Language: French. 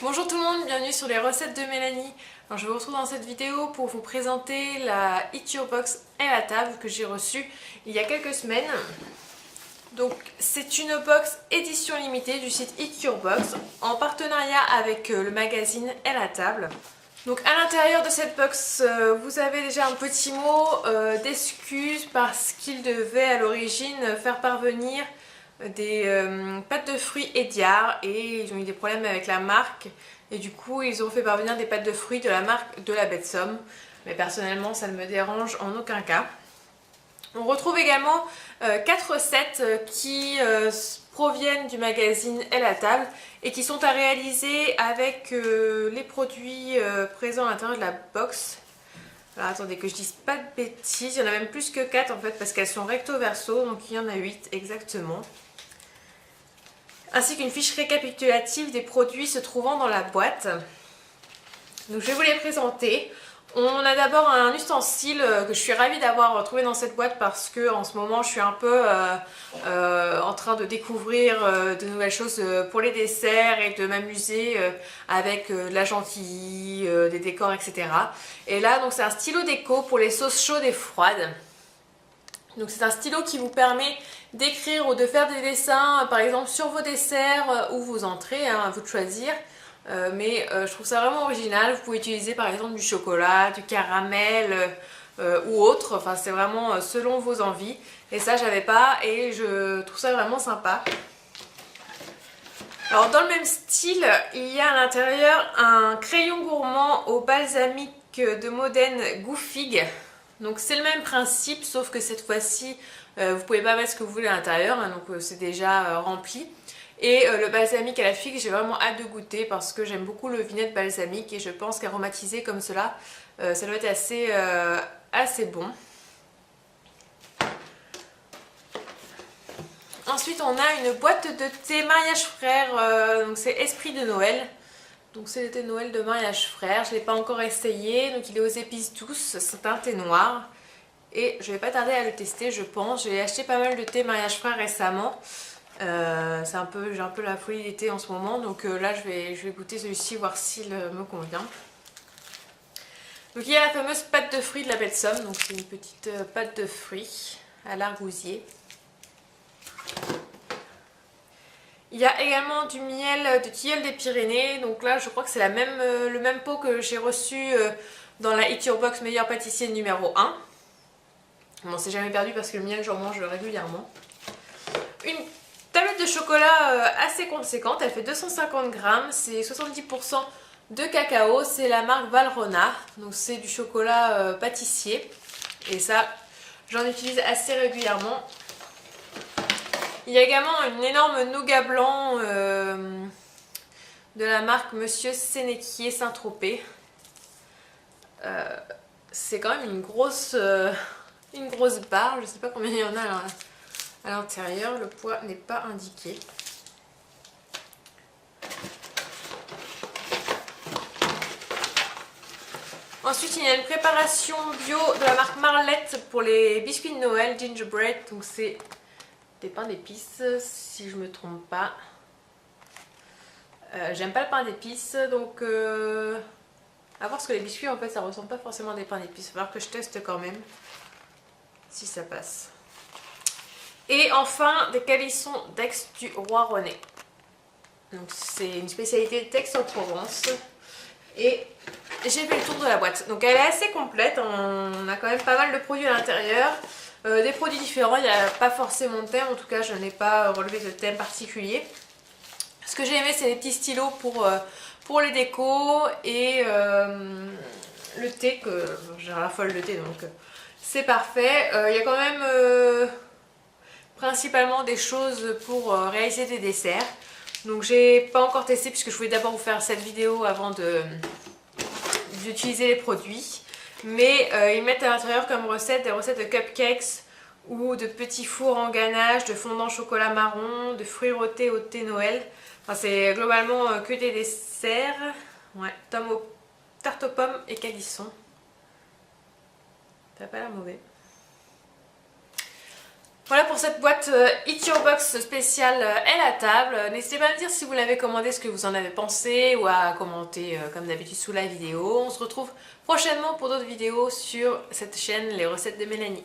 Bonjour tout le monde, bienvenue sur les recettes de Mélanie. Alors, je vous retrouve dans cette vidéo pour vous présenter la Eat Your Box et la table que j'ai reçue il y a quelques semaines. Donc c'est une box édition limitée du site Eat Your Box en partenariat avec le magazine Et la table. Donc à l'intérieur de cette box, vous avez déjà un petit mot d'excuse parce qu'ils devaient à l'origine faire parvenir des pâtes de fruits Ediard et ils ont eu des problèmes avec la marque et du coup ils ont fait parvenir des pâtes de fruits de la marque de la Bête Somme. Mais personnellement ça ne me dérange en aucun cas. On retrouve également 4 recettes qui proviennent du magazine Et la table et qui sont à réaliser avec les produits présents à l'intérieur de la box. Alors attendez que je dise pas de bêtises, il y en a même plus que 4 en fait parce qu'elles sont recto verso, donc il y en a 8 exactement. Ainsi qu'une fiche récapitulative des produits se trouvant dans la boîte. Donc je vais vous les présenter. On a d'abord un ustensile que je suis ravie d'avoir trouvé dans cette boîte parce que en ce moment je suis un peu en train de découvrir de nouvelles choses pour les desserts et de m'amuser avec de la chantilly, des décors, etc. Et là donc c'est un stylo déco pour les sauces chaudes et froides. Donc c'est un stylo qui vous permet d'écrire ou de faire des dessins par exemple sur vos desserts ou vos entrées, hein, à vous de choisir. Mais je trouve ça vraiment original. Vous pouvez utiliser par exemple du chocolat, du caramel ou autre. Enfin c'est vraiment selon vos envies. Et ça j'avais pas et je trouve ça vraiment sympa. Alors dans le même style, il y a à l'intérieur un crayon gourmand au balsamique de Modène Goût Figue. Donc c'est le même principe sauf que cette fois-ci vous pouvez pas mettre ce que vous voulez à l'intérieur, hein, donc c'est déjà rempli. Et le balsamique à la figue, j'ai vraiment hâte de goûter parce que j'aime beaucoup le vinaigrette balsamique et je pense qu'aromatisé comme cela, ça doit être assez bon. Ensuite, on a une boîte de thé Mariage Frères, donc c'est Esprit de Noël. Donc c'est le thé de Noël de Mariage Frères, je ne l'ai pas encore essayé, donc il est aux épices douces, c'est un thé noir. Et je vais pas tarder à le tester, je pense. J'ai acheté pas mal de thé Mariage Frères récemment. J'ai un peu la folie d'été en ce moment, donc là je vais goûter celui-ci, voir s'il me convient. Donc il y a la fameuse pâte de fruits de la Bête Somme, donc c'est une petite pâte de fruits à l'argousier. Il y a également du miel de tilleul des Pyrénées, donc là je crois que c'est le même pot que j'ai reçu dans la Eat Your Box meilleur pâtissier numéro 1. Bon, c'est jamais perdu parce que le miel j'en mange régulièrement. Une tablette de chocolat assez conséquente, elle fait 250 grammes, c'est 70% de cacao, c'est la marque Valrhona, donc c'est du chocolat pâtissier et ça j'en utilise assez régulièrement. Il y a également une énorme nougat blanc de la marque Monsieur Sénéquier Saint-Tropez. C'est quand même une grosse barre, je ne sais pas combien il y en a à l'intérieur, le poids n'est pas indiqué. Ensuite, il y a une préparation bio de la marque Marlette pour les biscuits de Noël gingerbread. Donc c'est des pains d'épices, si je me trompe pas. J'aime pas le pain d'épices, donc à voir ce que les biscuits en fait ça ressemble pas forcément à des pains d'épices. Il va falloir que je teste quand même si ça passe. Et enfin des calissons d'Aix du Roi René. Donc c'est une spécialité d'Aix-en-Provence. Et j'ai fait le tour de la boîte. Donc elle est assez complète, on a quand même pas mal de produits à l'intérieur. Des produits différents, il n'y a pas forcément de thème, en tout cas je n'ai pas relevé de thème particulier. Ce que j'ai aimé c'est les petits stylos pour les décos et le thé, que j'ai la folle de thé donc c'est parfait. Il y a quand même principalement des choses pour réaliser des desserts. Donc j'ai pas encore testé puisque je voulais d'abord vous faire cette vidéo avant d'utiliser les produits. Mais ils mettent à l'intérieur comme recette des recettes de cupcakes ou de petits fours en ganache, de fondant chocolat marron, de fruits rôtis au thé Noël. Enfin c'est globalement que des desserts. Ouais, tarte aux pommes et calisson. Ça n'a pas l'air mauvais. Voilà pour cette boîte Eat Your Box spéciale Elle à table. N'hésitez pas à me dire si vous l'avez commandé, ce que vous en avez pensé, ou à commenter comme d'habitude sous la vidéo. On se retrouve prochainement pour d'autres vidéos sur cette chaîne Les Recettes de Mélanie.